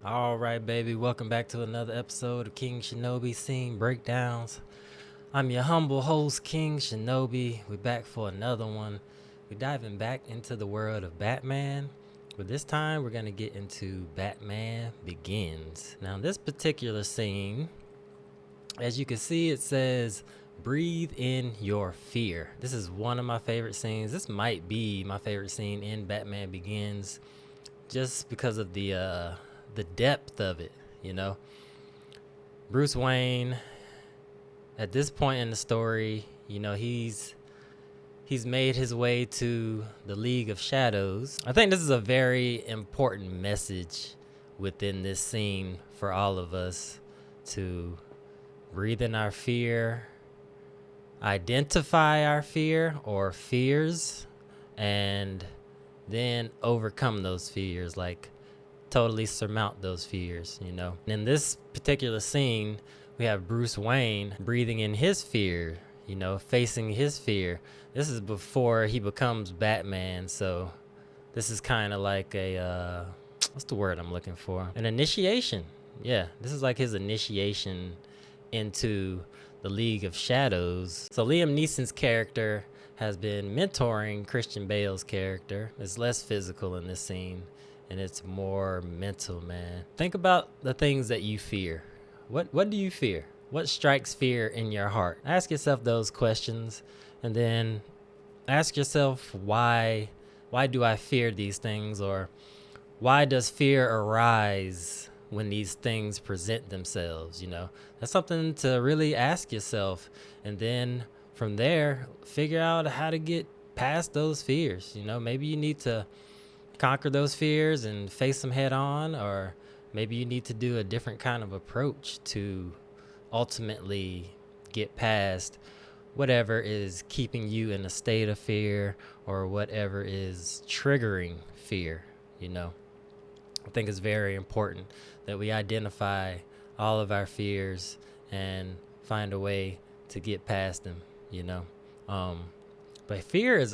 All right, baby. Welcome back to another episode of King Shinobi Scene Breakdowns. I'm your humble host, King Shinobi. We're back for another one. We're diving back into the world of Batman, but this time we're going to get into Batman Begins. Now, this particular scene, as you can see, it says, breathe in your fear. This is one of my favorite scenes. This might be my favorite scene in Batman Begins just because of the depth of it, you know. Bruce Wayne, at this point in the story, you know, he's made his way to the League of Shadows. I think this is a very important message within this scene for all of us to breathe in our fear, identify our fear or fears, and then overcome those fears, like totally surmount those fears, you know. In this particular scene, we have Bruce Wayne breathing in his fear, you know, facing his fear. This is before he becomes Batman, so this is kind of like a, what's the word I'm looking for? An initiation. Yeah, this is like his initiation into the League of Shadows. So Liam Neeson's character has been mentoring Christian Bale's character. It's less physical in this scene, and it's more mental, man. Think about the things that you fear. What do you fear? What strikes fear in your heart? Ask yourself those questions, and then ask yourself why do I fear these things, or why does fear arise when these things present themselves, you know? That's something to really ask yourself, and then from there figure out how to get past those fears. You know, maybe you need to conquer those fears and face them head on, or maybe you need to do a different kind of approach to ultimately get past whatever is keeping you in a state of fear or whatever is triggering fear, you know. I think it's very important that we identify all of our fears and find a way to get past them, you know. But fear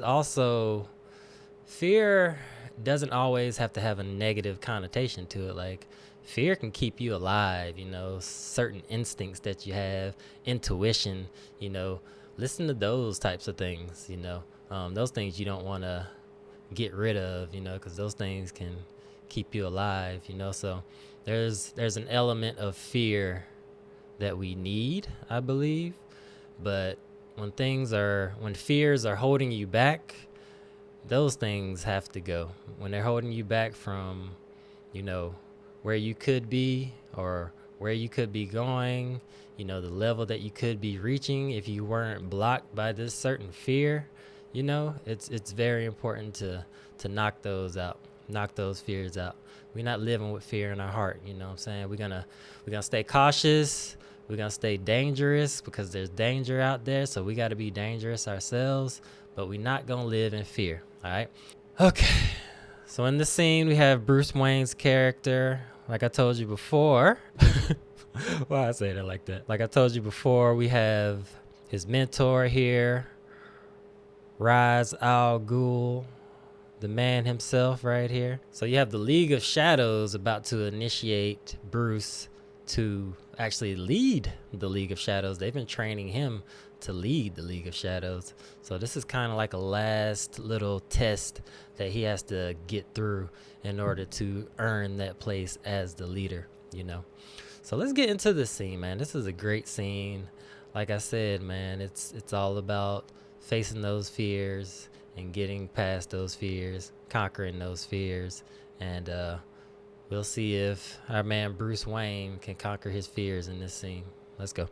doesn't always have to have a negative connotation to it. Like, fear can keep you alive, you know. Certain instincts that you have, intuition, you know, listen to those types of things, you know. Those things you don't want to get rid of, you know, because those things can keep you alive, you know. So there's an element of fear that we need, I believe. But when fears are holding you back, those things have to go. When they're holding you back from, you know, where you could be or where you could be going, you know, the level that you could be reaching if you weren't blocked by this certain fear, you know, it's very important to knock those out, knock those fears out. We're not living with fear in our heart, you know what I'm saying? We're gonna stay cautious. We're gonna stay dangerous because there's danger out there, so we got to be dangerous ourselves, but we're not gonna live in fear. All right. Okay. So in this scene, we have Bruce Wayne's character. Like I told you before, why I say that like that? Like I told you before, we have his mentor here, Ra's al Ghul, the man himself right here. So you have the League of Shadows about to initiate Bruce to actually lead the League of Shadows. They've been training him to lead the League of Shadows. So this is kind of like a last little test that he has to get through in order to earn that place as the leader, you know. So let's get into this scene, man. This is a great scene. Like I said, man, it's all about facing those fears and getting past those fears, conquering those fears, and we'll see if our man Bruce Wayne can conquer his fears in this scene. Let's go.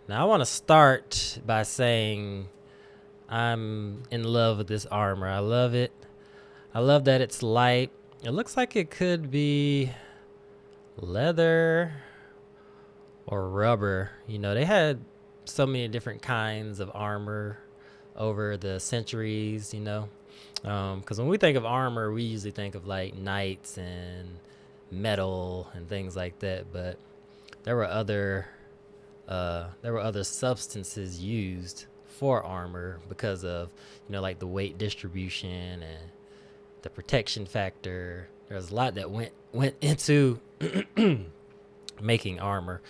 Now, I want to start by saying I'm in love with this armor. I love it. I love that it's light. It looks like it could be leather or rubber. You know, they had so many different kinds of armor over the centuries, you know. Because when we think of armor, we usually think of like knights and metal and things like that. But there were other substances used for armor because of, you know, like the weight distribution and the protection factor there's a lot that went into making armor,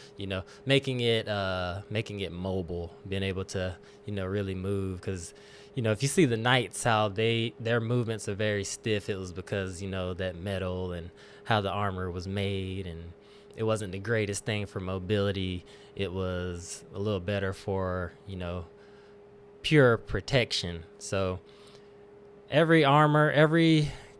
making it mobile, being able to, really move. Because, if you see the knights, how their movements are very stiff, it was because, that metal and how the armor was made, and it wasn't the greatest thing for mobility. It was a little better for, pure protection. So every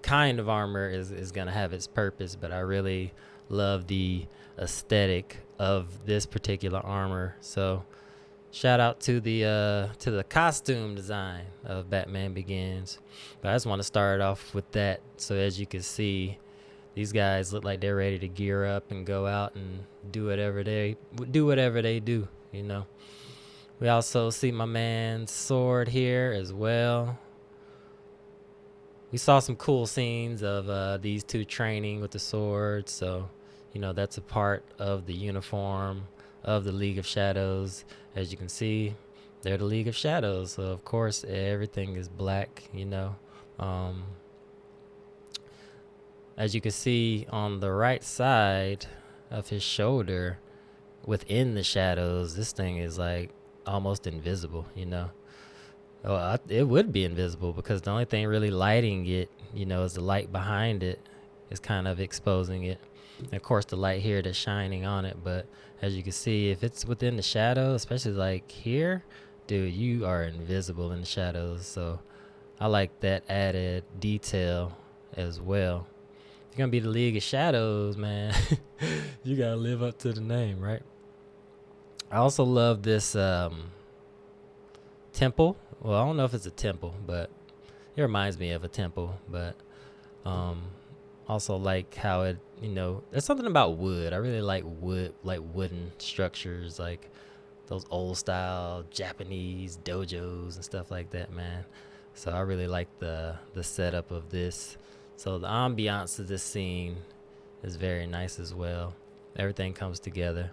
kind of armor is gonna have its purpose, but I really love the aesthetic of this particular armor. So shout out to the costume design of Batman Begins. But I just want to start off with that. So as you can see, these guys look like they're ready to gear up and go out and do whatever they do. We also see my man's sword here as well. We saw some cool scenes of these two training with the swords. So, that's a part of the uniform of the League of Shadows. As you can see, they're the League of Shadows. So, of course, everything is black, As you can see on the right side of his shoulder, within the shadows, this thing is like almost invisible, Well, it would be invisible because the only thing really lighting it, is the light behind it is kind of exposing it. And of course, the light here that's shining on it. But as you can see, if it's within the shadow, especially like here, dude, you are invisible in the shadows. So I like that added detail as well. If you're going to be the League of Shadows, man, you got to live up to the name, right? I also love this temple. Well, I don't know if it's a temple, but it reminds me of a temple. But also like how it, there's something about wood. I really like wood, like wooden structures, like those old style Japanese dojos and stuff like that, man. So I really like the setup of this. So the ambiance of this scene is very nice as well. Everything comes together.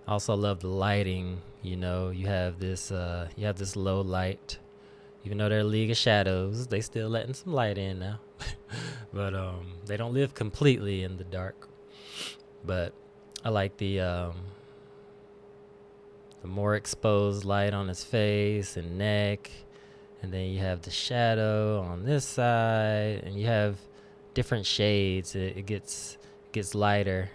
I also love the lighting. You have this low light. Even though they're League of Shadows, they still letting some light in now. But they don't live completely in the dark. But I like the more exposed light on his face and neck. And then you have the shadow on this side, and you have different shades. It gets lighter,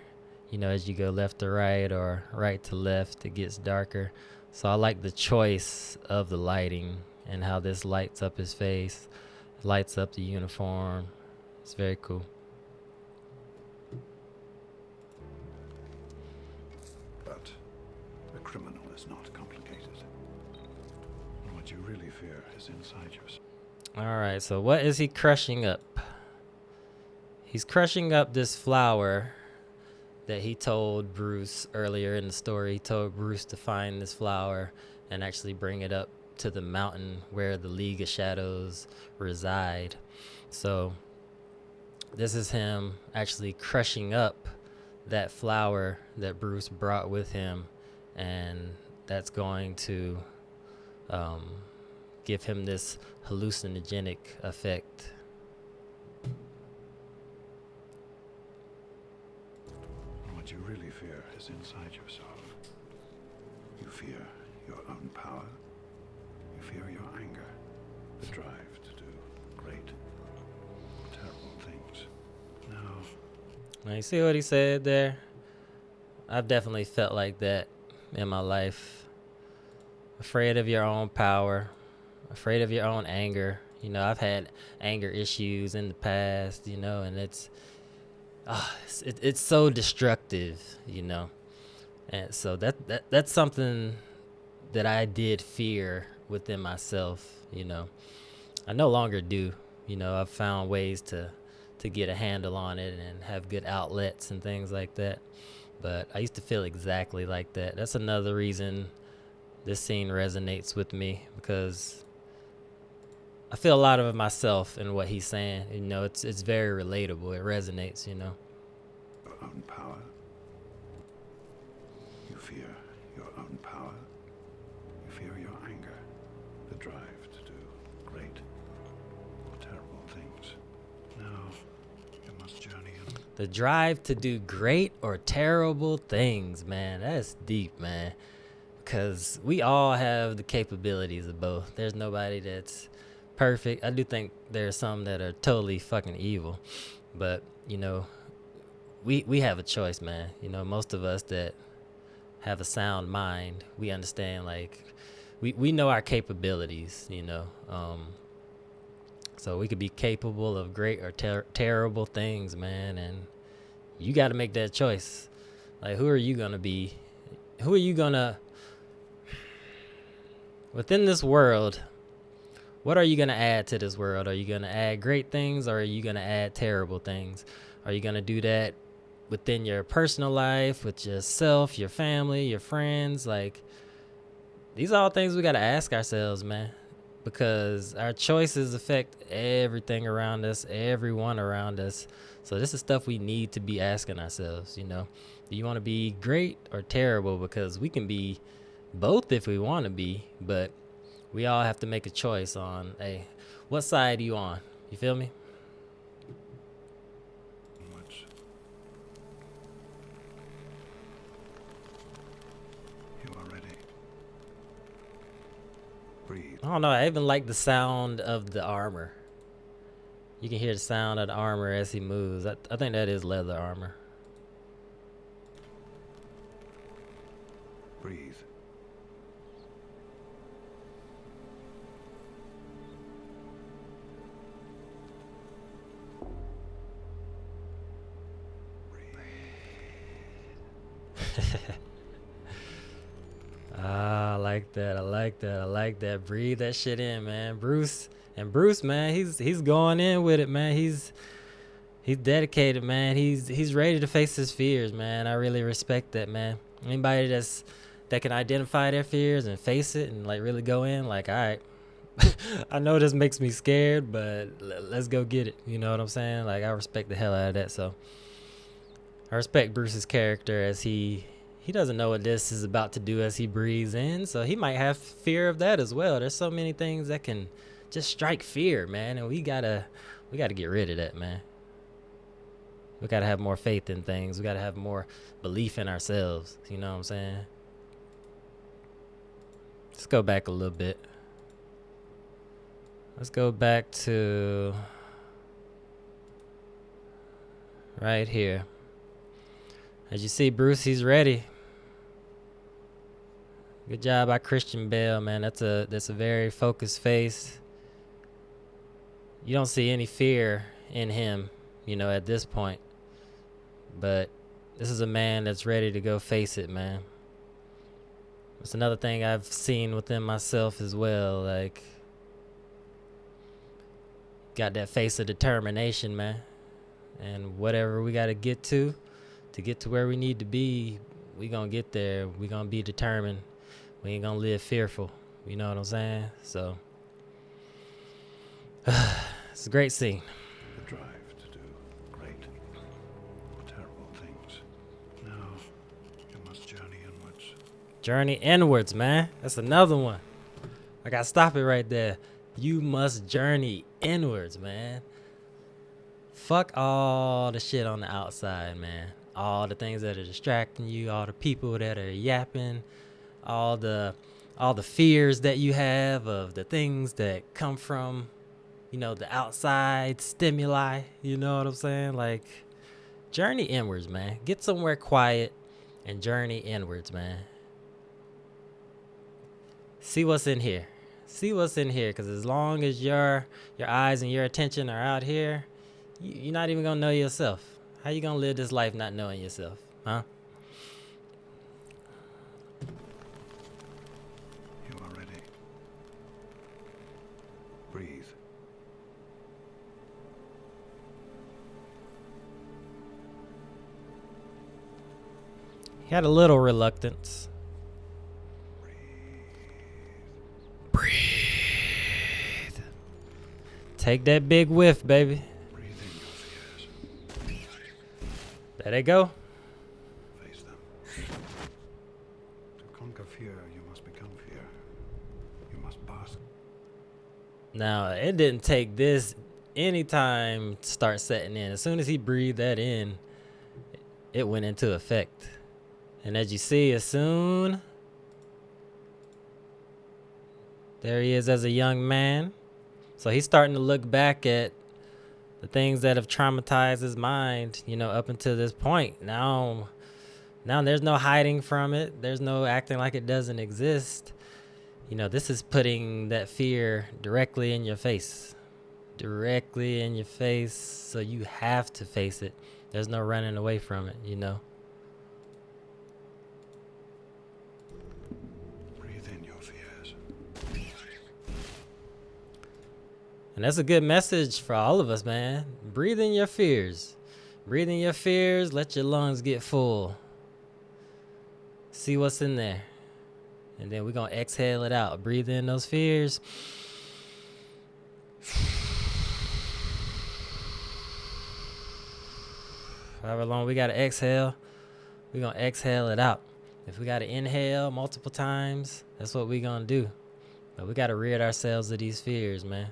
as you go left to right or right to left. It gets darker. So I like the choice of the lighting and how this lights up his face, lights up the uniform. It's very cool. But the criminal is not complicated. What you really fear is inside yourself. All right, so what is he crushing up? He's crushing up this flower that he told Bruce earlier in the story. He told Bruce to find this flower and actually bring it up to the mountain where the League of Shadows reside. So this is him actually crushing up that flower that Bruce brought with him, and that's going to give him this hallucinogenic effect. What you really fear is inside yourself. You fear your own power. You fear your anger, the drive to do great, terrible things. Now you see what he said there? I've definitely felt like that in my life. Afraid of your own power, afraid of your own anger. I've had anger issues in the past, and it's so destructive, And so that's something that I did fear within myself, I no longer do. I've found ways to get a handle on it and have good outlets and things like that. But I used to feel exactly like that. That's another reason this scene resonates with me, because I feel a lot of myself in what he's saying. It's very relatable. It resonates, Your own power. You fear your own power. You fear your anger, the drive to do great or terrible things. Now, you must must journey and The drive to do great or terrible things, man. That's deep, man. Because we all have the capabilities of both. There's nobody that's perfect. I do think there's some that are totally fucking evil. But, you know, we have a choice, man. You know, most of us that have a sound mind, we understand, like, we know our capabilities, you know. So we could be capable of great or terrible things, man. And you got to make that choice. Like, who are you going to be? Who are you going to, within this world, what are you going to add to this world? Are you going to add great things, or are you going to add terrible things? Are you going to do that within your personal life, with yourself, your family, your friends? Like, these are all things we got to ask ourselves, man, because our choices affect everything around us, everyone around us. So this is stuff we need to be asking ourselves, you know. Do you want to be great or terrible? Because we can be both if we want to be, but we all have to make a choice on, hey, what side are you on? You feel me? onwards. You are ready. Breathe. I don't know. I even like the sound of the armor. You can hear the sound of the armor as he moves. I think that is leather armor. Breathe. Ah, I like that. I like that. I like that. Breathe that shit in, man. Bruce, man, he's going in with it, man. He's dedicated, man. He's ready to face his fears, man. I really respect that, man. Anybody that can identify their fears and face it and like really go in, like, all right, I know this makes me scared, but let's go get it. You know what I'm saying? Like, I respect the hell out of that. So I respect Bruce's character, as he doesn't know what this is about to do as he breathes in. So he might have fear of that as well. There's so many things that can just strike fear, man. And we gotta get rid of that, man. We gotta have more faith in things. We gotta have more belief in ourselves. You know what I'm saying? Let's go back a little bit. Let's go back to right here. As you see, Bruce, he's ready. Good job by Christian Bale, man. That's a very focused face. You don't see any fear in him, you know, at this point. But this is a man that's ready to go face it, man. It's another thing I've seen within myself as well. Like, got that face of determination, man. And whatever we got to get to where we need to be, we gonna get there. We gonna be determined. We ain't gonna live fearful. You know what I'm saying? So it's a great scene. The drive to do great or terrible things. Now you must journey inwards. Journey inwards, man. That's another one. I gotta stop it right there. You must journey inwards, man. Fuck all the shit on the outside, man. All the things that are distracting you, all the people that are yapping, all the fears that you have of the things that come from, you know, the outside stimuli. You know what I'm saying? Like, journey inwards, man. Get somewhere quiet and journey inwards, man. See what's in here. See what's in here, because as long as your eyes and your attention are out here, you're not even gonna know yourself. How you gonna live this life not knowing yourself, huh? You are ready. Breathe. He had a little reluctance. Breathe. Take that big whiff, baby. Breathe in your fears. There they go. Face them. To conquer fear, you must become fear. You must pass. Now, it didn't take this anytime starts setting in, as soon as he breathed that in, it went into effect. And as you see, as soon, there he is as a young man. So he's starting to look back at the things that have traumatized his mind, you know, up until this point. Now there's no hiding from it. There's no acting like it doesn't exist. You know, this is putting that fear directly in your face. Directly in your face. So you have to face it. There's no running away from it, you know. Breathe in your fears. And that's a good message for all of us, man. Breathe in your fears. Breathe in your fears. Let your lungs get full. See what's in there. And then we're going to exhale it out. Breathe in those fears. However long we got to exhale, we're going to exhale it out. If we got to inhale multiple times, that's what we're going to do. But we got to rid ourselves of these fears, man.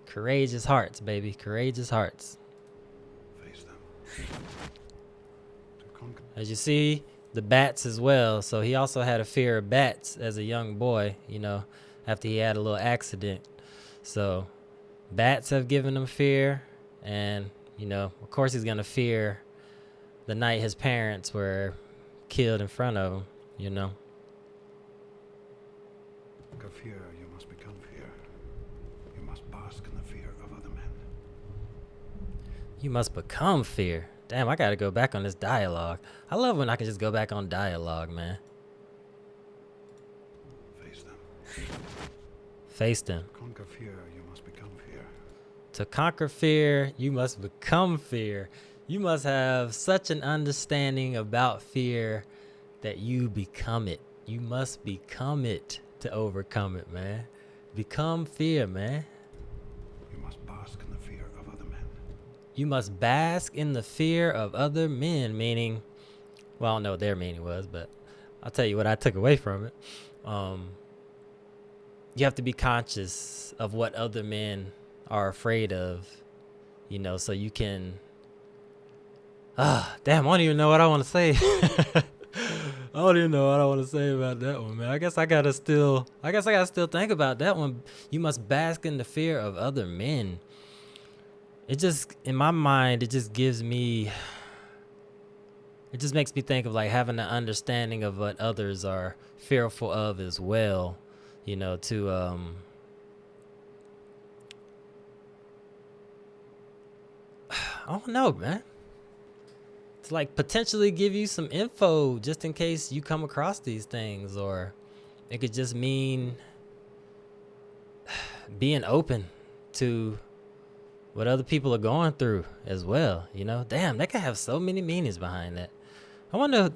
Courageous hearts, baby. Courageous hearts. Face them. As you see, the bats as well. So he also had a fear of bats as a young boy, you know, after he had a little accident. So bats have given him fear. And, you know, of course he's going to fear the night his parents were killed in front of him, you know. Conquer fear, you must become fear. You must bask in the fear of other men. You must become fear. Damn, I gotta go back on this dialogue. I love when I can just go back on dialogue, man. Face them. Face them. Conquer fear, you must become fear. To conquer fear, you must become fear. You must have such an understanding about fear that you become it. You must become it to overcome it, man. Become fear, man. You must bask in the fear of other men. You must bask in the fear of other men, meaning, well, I don't know what their meaning was, but I'll tell you what I took away from it. You have to be conscious of what other men are afraid of, you know, so you can, damn, I don't even know what I want to say. I don't even know what I want to say about that one, man. I guess I gotta still think about that one. You must bask in the fear of other men. It just, in my mind, it just makes me think of like having an understanding of what others are fearful of as well, you know, to I don't know, man. To like potentially give you some info just in case you come across these things, or it could just mean being open to what other people are going through as well, you know. Damn, that could have so many meanings behind that. I wonder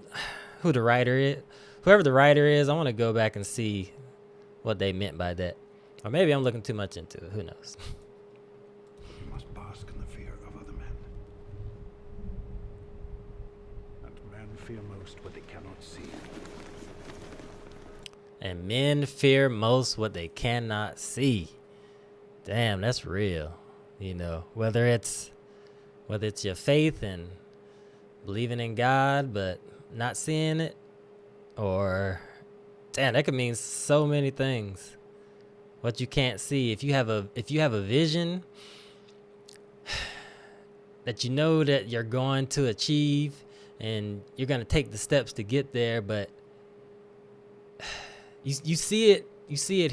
who the writer is. Whoever the writer is, I want to go back and see what they meant by that. Or maybe I'm looking too much into it. Who knows? You must bask in the fear of other men. And men fear most what they cannot see. And men fear most what they cannot see. Damn, that's real. You know, whether it's your faith and believing in God but not seeing it, or damn, that could mean so many things. What you can't see. If you have a vision that you know that you're going to achieve and you're going to take the steps to get there, but you see it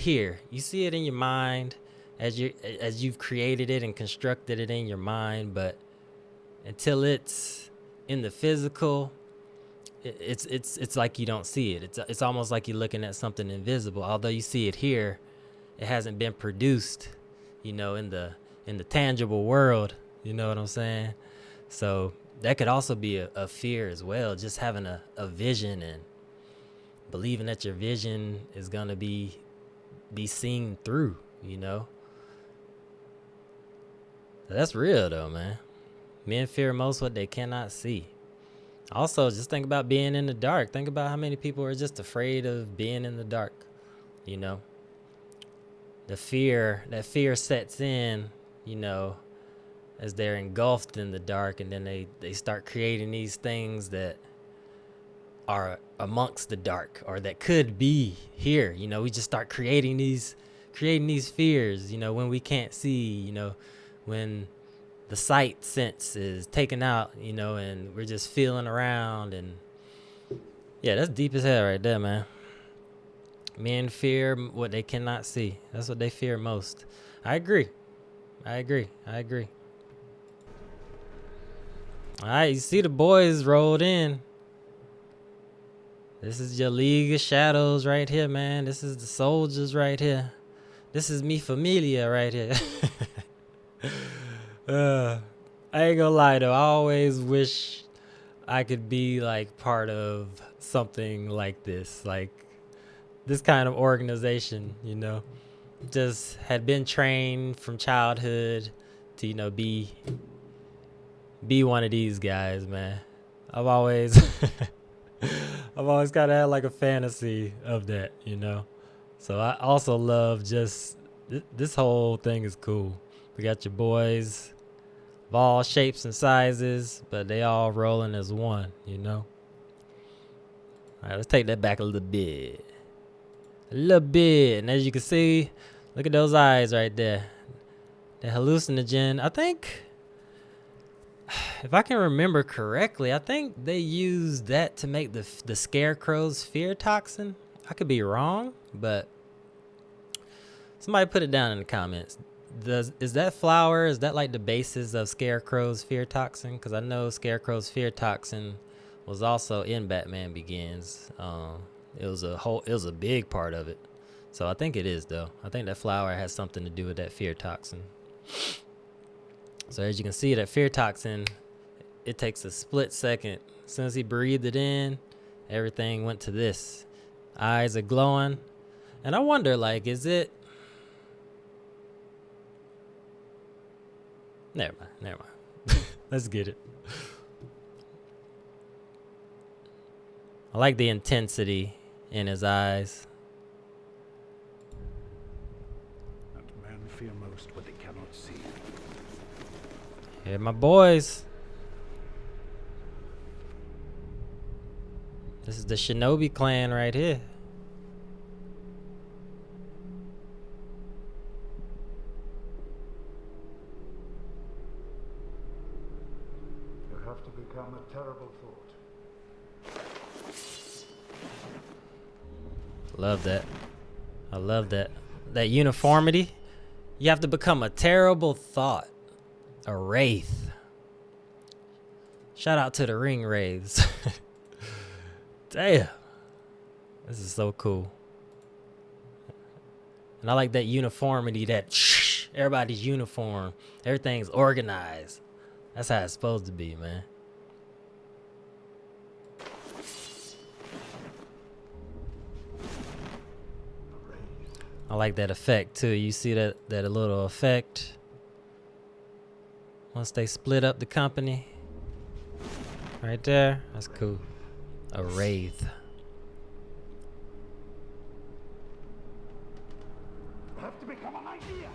here. You see it in your mind as you've created it and constructed it in your mind, but until it's in the physical, it's like you don't see it. It's almost like you're looking at something invisible. Although you see it here, it hasn't been produced, you know, in the tangible world. You know what I'm saying? So that could also be a fear as well. Just having a vision and believing that your vision is gonna be seen through. You know. So that's real though, man. Men fear most what they cannot see. Also, just think about being in the dark. Think about how many people are just afraid of being in the dark. You know, that fear sets in you know, as they're engulfed in the dark, and then they start creating these things that are amongst the dark or that could be here. You know, we just start creating these fears, you know, when we can't see, you know, when the sight sense is taken out, you know, and we're just feeling around. And yeah, that's deep as hell right there, man. Men fear what they cannot see. That's what they fear most. I agree. All right, you see the boys rolled in. This is your League of Shadows right here, man. This is the soldiers right here. This is mi familia right here. I ain't gonna lie though. I always wish I could be like part of something like this. Like this kind of organization, you know. Just had been trained from childhood to, you know, be one of these guys, man. I've always I've always kind of had like a fantasy of that, you know. So I also love just this whole thing is cool. We got your boys of all shapes and sizes, but they all rolling as one, you know. All right, let's take that back a little bit. And as you can see, look at those eyes right there. The hallucinogen. I think, if I can remember correctly, I think they used that to make the scarecrow's fear toxin. I could be wrong, but somebody put it down in the comments. Is that flower, is that like the basis of Scarecrow's fear toxin? Because I know Scarecrow's fear toxin was also in Batman Begins. It was a big part of it. So I think it is though. I think that flower has something to do with that fear toxin. So as you can see, that fear toxin, it takes a split second. As soon as he breathed it in, everything went to this. Eyes are glowing. And I wonder, like, is it... Never mind. Let's get it. I like the intensity in his eyes. And men fear most what they cannot see. Here, my boys. This is the Shinobi clan right here. You have to become a terrible thought. Love that. I love that. That uniformity. You have to become a terrible thought. A wraith. Shout out to the ring wraiths. Damn. This is so cool. And I like that uniformity, that everybody's uniform. Everything's organized. That's how it's supposed to be, man. I like that effect too. You see that little effect once they split up the company right there. That's cool. A wraith. Have to become an idea.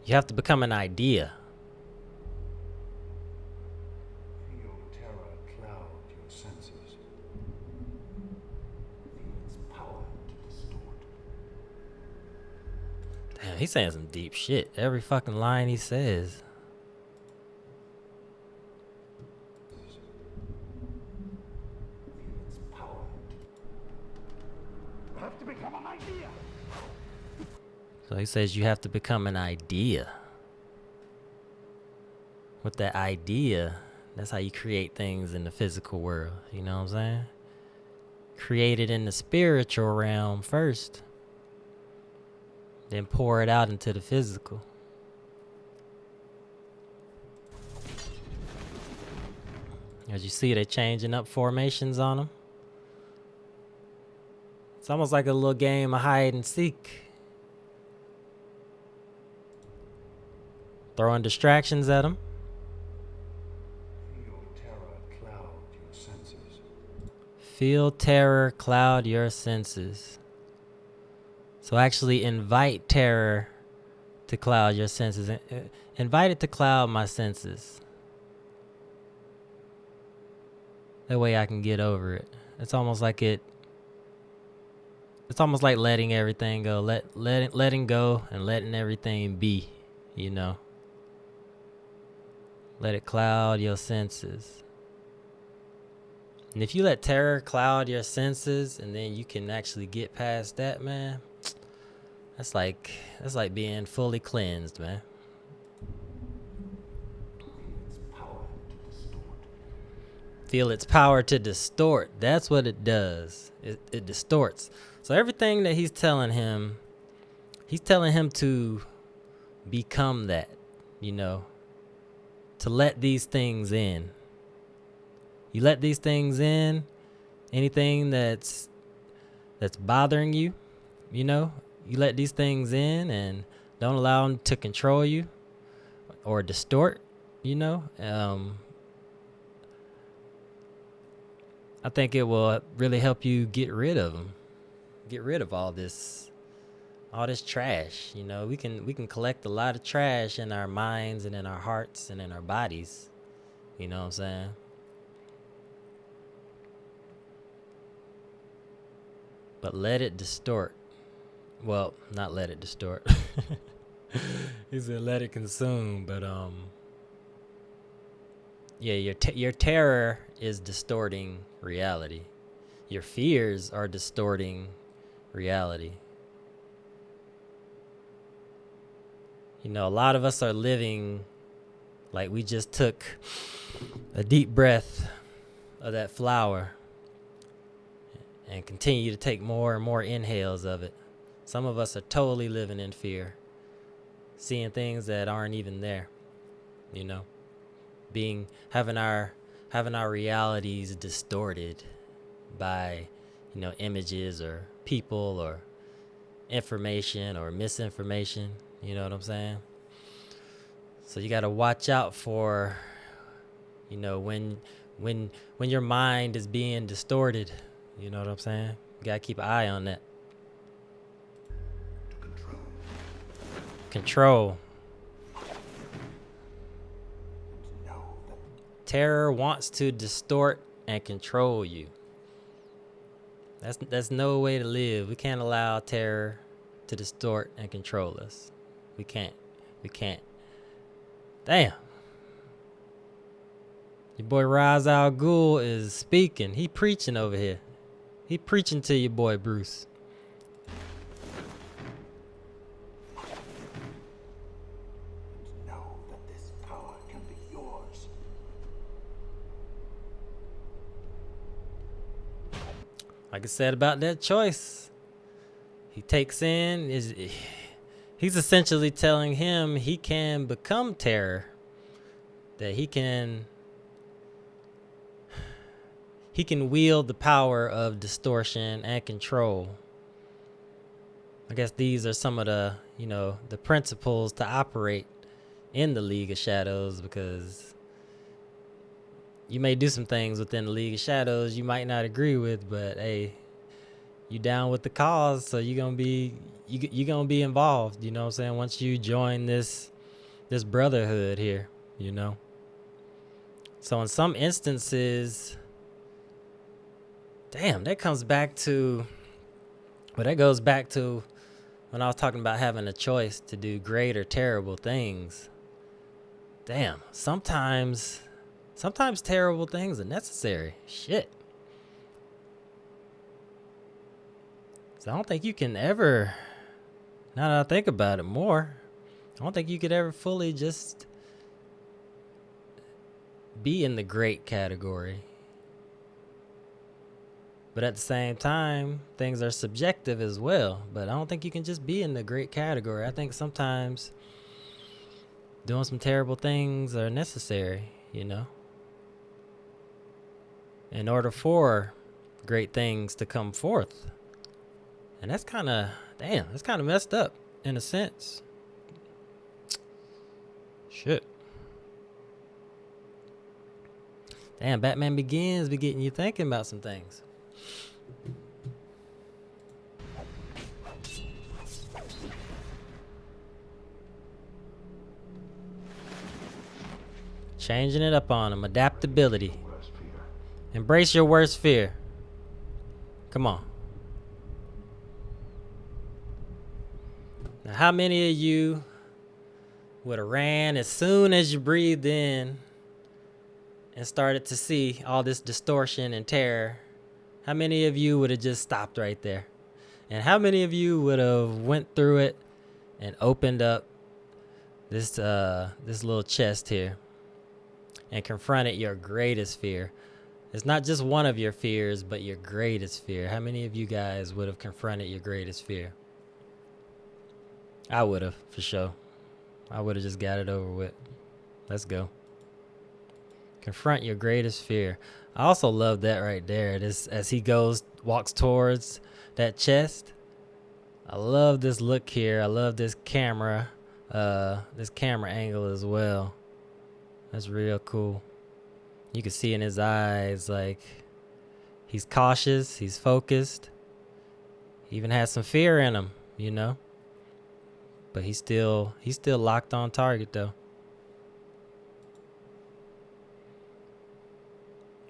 You have to become an idea. Feel terror cloud your senses. Feel its power to distort. Damn, he's saying some deep shit. Every fucking line he says. So he says you have to become an idea. With that idea, that's how you create things in the physical world. You know what I'm saying? Create it in the spiritual realm first. Then pour it out into the physical. As you see, they're changing up formations on them. It's almost like a little game of hide and seek. Throwing distractions at them. Feel terror cloud your senses. Feel terror cloud your senses. So actually invite terror to cloud your senses. Invite it to cloud my senses. That way I can get over it. It's almost like letting everything go. Letting go and letting everything be, you know. Let it cloud your senses. And if you let terror cloud your senses and then you can actually get past that, man, that's like being fully cleansed, man. Feel its power to distort. That's what it does. It distorts. So everything that he's telling him to become that, you know, to let these things in. You let these things in, anything that's bothering you, you know, you let these things in and don't allow them to control you or distort, you know. I think it will really help you get rid of them. Get rid of all this trash. You know, we can collect a lot of trash in our minds and in our hearts and in our bodies. You know what I'm saying? But let it distort. Well, not let it distort. He said let it consume, but yeah, your terror is distorting reality. Your fears are distorting reality. You know, a lot of us are living like we just took a deep breath of that flower and continue to take more and more inhales of it. Some of us are totally living in fear, seeing things that aren't even there, you know, having our realities distorted by, you know, images or people or information or misinformation. You know what I'm saying? So you got to watch out for, you know, when your mind is being distorted. You know what I'm saying? You got to keep an eye on that. Control. Terror wants to distort and control you. That's no way to live. We can't allow terror to distort and control us. We can't. Damn. Your boy Ra's al Ghul is speaking. He preaching over here. He preaching to your boy Bruce. Know that this power can be yours. Like I said about that choice, he takes in he's essentially telling him he can become terror, that he can wield the power of distortion and control. I guess these are some of the, you know, the principles to operate in the League of Shadows, because you may do some things within the League of Shadows you might not agree with, but hey, you down with the cause, so you're gonna be involved. You know what I'm saying? Once you join this brotherhood here, you know. So in some instances, damn, that goes back to when I was talking about having a choice to do great or terrible things. Damn, sometimes terrible things are necessary. Shit. So I don't think you can ever, now that I think about it more, I don't think you could ever fully just be in the great category. But at the same time, things are subjective as well. But I don't think you can just be in the great category. I think sometimes doing some terrible things are necessary, you know, in order for great things to come forth. And that's kind of messed up in a sense. Shit. Damn, Batman Begins be getting you thinking about some things. Changing it up on them. Adaptability. Worst fear. Embrace your worst fear. Come on. Now, how many of you would have ran as soon as you breathed in and started to see all this distortion and terror? How many of you would have just stopped right there? And how many of you would have went through it and opened up this little chest here and confronted your greatest fear? It's not just one of your fears, but your greatest fear. How many of you guys would have confronted your greatest fear? I would have, for sure. I would have just got it over with. Let's go. Confront your greatest fear. I also love that right there. This, as he walks towards that chest. I love this look here. I love this camera angle as well. That's real cool. You can see in his eyes, like, he's cautious, he's focused. He even has some fear in him, you know. But he's still locked on target though.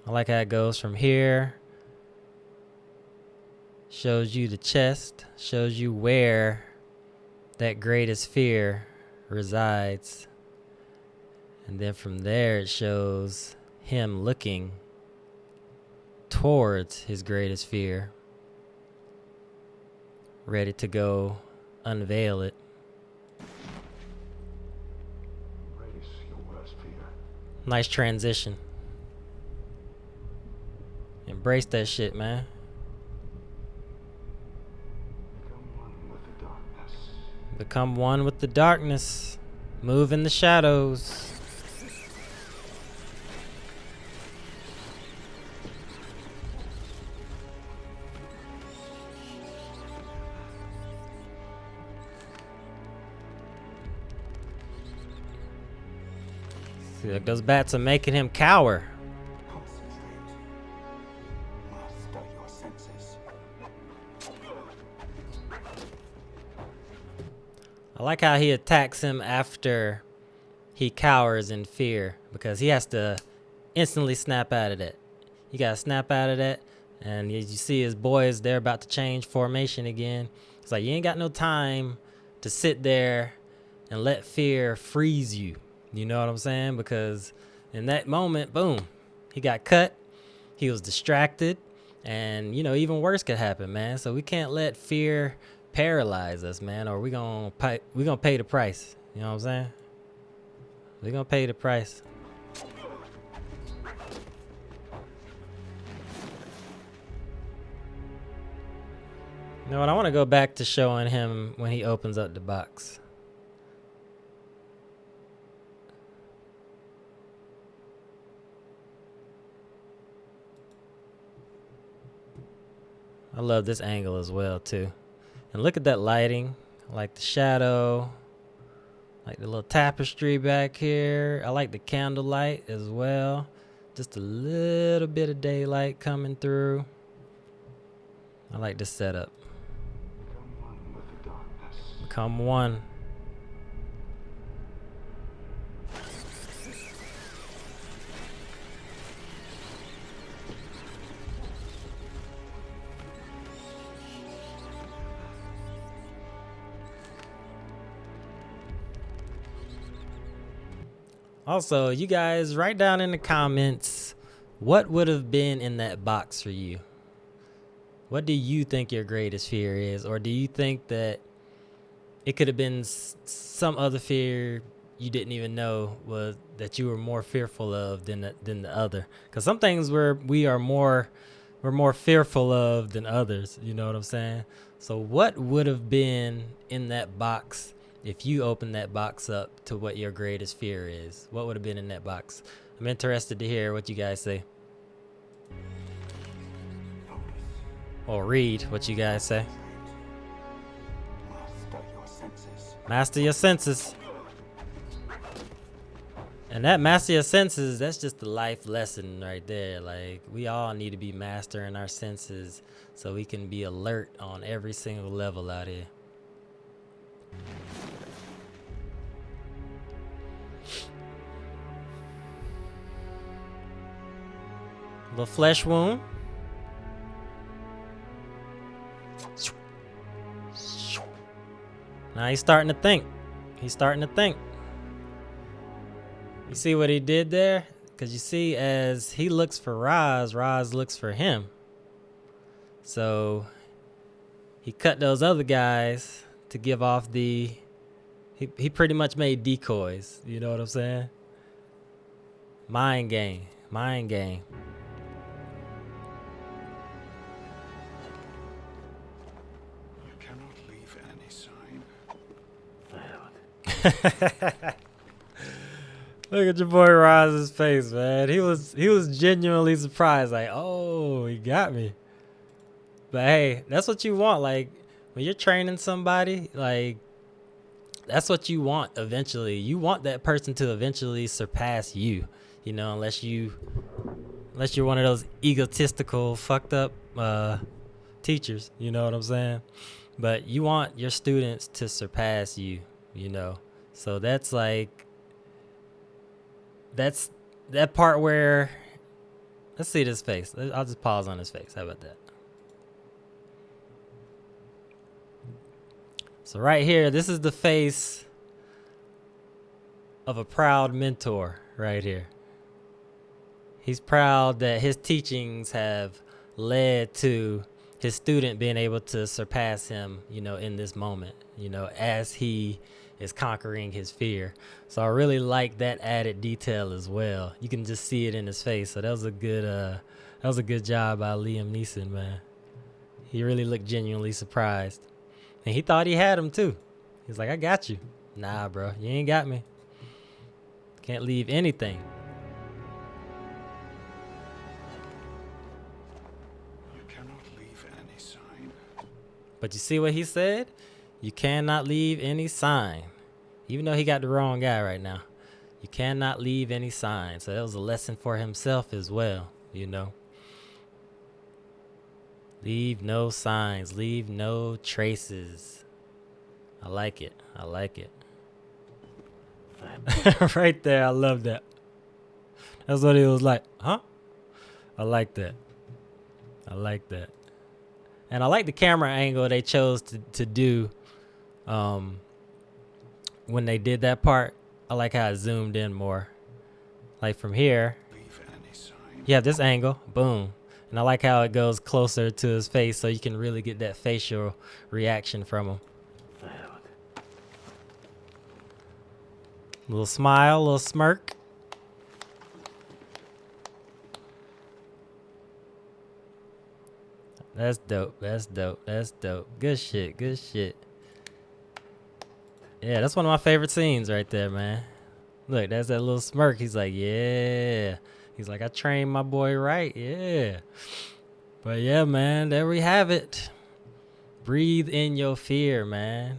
I like how it goes from here. Shows you the chest, shows you where that greatest fear resides. And then from there it shows him looking towards his greatest fear, ready to go unveil it. Embrace your worst fear. Nice transition. Embrace that shit, man. Become one with the darkness. Become one with the darkness. Move in the shadows. See, that goes back to making him cower. Concentrate. Master your senses. I like how he attacks him after he cowers in fear, because he has to instantly snap out of that. You gotta snap out of that, and as you see his boys, they're about to change formation again. It's like you ain't got no time to sit there and let fear freeze you. You know what I'm saying? Because in that moment, boom, he got cut. He was distracted, and you know, even worse could happen, man. So we can't let fear paralyze us, man, or we gonna pay the price. You know what I'm saying? We're gonna pay the price. You know what? I want to go back to showing him when he opens up the box. I love this angle as well too. And look at that lighting. I like the shadow. I like the little tapestry back here. I like the candlelight as well. Just a little bit of daylight coming through. I like this setup. Become one with the darkness. Become one. Also, you guys, write down in the comments what would have been in that box for you. What do you think your greatest fear is? Or do you think that it could have been some other fear you didn't even know was that you were more fearful of than the other? Because some things we're more fearful of than others. You know what I'm saying? So what would have been in that box if you open that box up to what your greatest fear is? What would have been in that box? I'm interested to hear what you guys say. Or read what you guys say. Master your senses. Master your senses. And that master your senses, that's just the life lesson right there. Like, we all need to be mastering our senses so we can be alert on every single level out here. Little flesh wound. Now he's starting to think. He's starting to think. You see what he did there? Because you see, as he looks for Roz, Roz looks for him. So he cut those other guys to give off the... He pretty much made decoys. You know what I'm saying? Mind game. Mind game. You cannot leave any sign. Look at your boy Roz's face, man. He was genuinely surprised, like, oh, he got me. But hey, that's what you want. Like, when you're training somebody, like, that's what you want eventually. You want that person to eventually surpass you, you know, unless you're one of those egotistical, fucked up teachers, you know what I'm saying? But you want your students to surpass you, you know. So that's like, that's that part where, let's see this face. I'll just pause on his face. How about that? So right here, this is the face of a proud mentor right here. He's proud that his teachings have led to his student being able to surpass him, you know, in this moment, you know, as he is conquering his fear. So I really like that added detail as well. You can just see it in his face. So that was a good job by Liam Neeson, man. He really looked genuinely surprised. And he thought he had him too. He's like, I got you. Nah, bro, you ain't got me. Can't leave anything. You cannot leave any sign. But you see what he said? You cannot leave any sign. Even though he got the wrong guy right now. You cannot leave any sign. So that was a lesson for himself as well, you know. Leave no signs. Leave no traces. I like it. I like it. Right there. I love that. That's what he was like. Huh? I like that. I like that. And I like the camera angle they chose to do when they did that part. I like how it zoomed in more. Like from here, you have this angle. Boom. And I like how it goes closer to his face so you can really get that facial reaction from him. Little smile, little smirk. That's dope. That's dope. That's dope. Good shit. Good shit. Yeah, that's one of my favorite scenes right there, man. Look, that's that little smirk. He's like, yeah. He's like, I trained my boy right. Yeah. But yeah, man, there we have it. Breathe in your fear, man.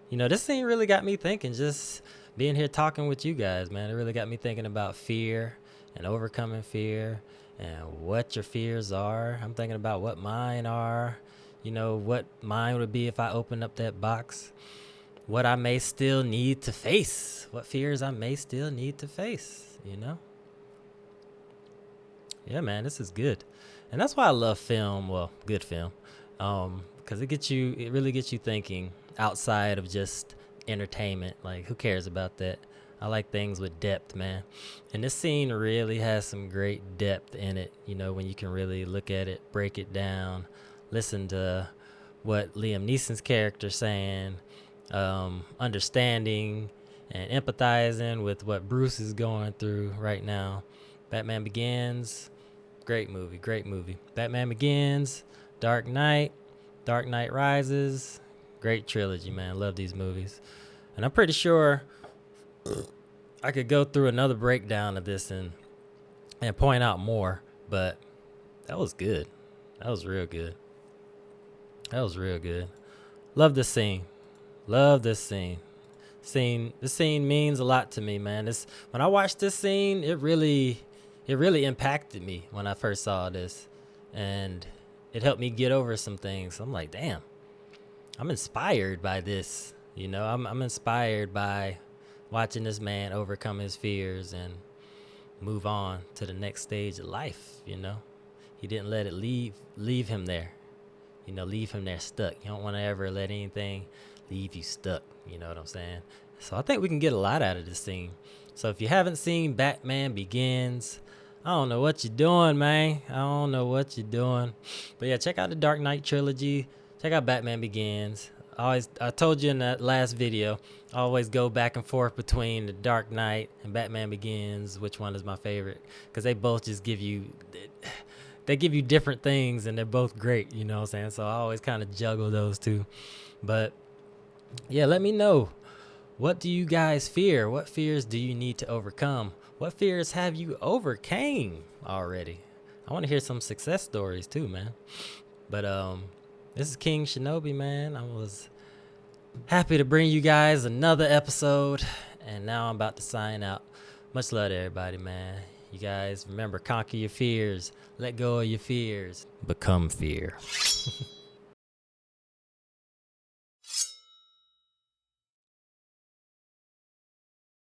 You know, this scene really got me thinking, just being here talking with you guys, man. It really got me thinking about fear and overcoming fear and what your fears are. I'm thinking about what mine are. You know, what mine would be if I opened up that box. What I may still need to face. What fears I may still need to face, you know? Yeah, man, this is good. And that's why I love film. Well, good film. Because it really gets you thinking outside of just entertainment. Like, who cares about that? I like things with depth, man. And this scene really has some great depth in it, you know, when you can really look at it, break it down, listen to what Liam Neeson's character's saying, understanding and empathizing with what Bruce is going through right now. Batman Begins, great movie, great movie. Batman Begins, Dark Knight Rises, great trilogy, man. Love these movies. And I'm pretty sure I could go through another breakdown of this and point out more, but that was good. That was real good. That was real good. Love this scene. Love this scene. This scene means a lot to me, man. When I watched this scene, it really impacted me when I first saw this, and it helped me get over some things. I'm like, damn, I'm inspired by this. You know, I'm inspired by watching this man overcome his fears and, move on to the next stage of life, you know. He didn't let it leave him there. You know, leave him there stuck. You don't want to ever let anything leave you stuck. You know what I'm saying? So I think we can get a lot out of this scene. So if you haven't seen Batman Begins, I don't know what you're doing, man. I don't know what you're doing. But yeah, check out the Dark Knight trilogy. Check out Batman Begins. I told you in that last video, I always go back and forth between the Dark Knight and Batman Begins, which one is my favorite, because they both just give you different things, and they're both great, you know what I'm saying? So I always kind of juggle those two. But yeah, let me know, what do you guys fear? What fears do you need to overcome? What fears have you overcame already? I want to hear some success stories too, man. But this is King Shinobi, man. I was happy to bring you guys another episode, and now I'm about to sign out. Much love to everybody, man. You guys remember, conquer your fears, let go of your fears, become fear.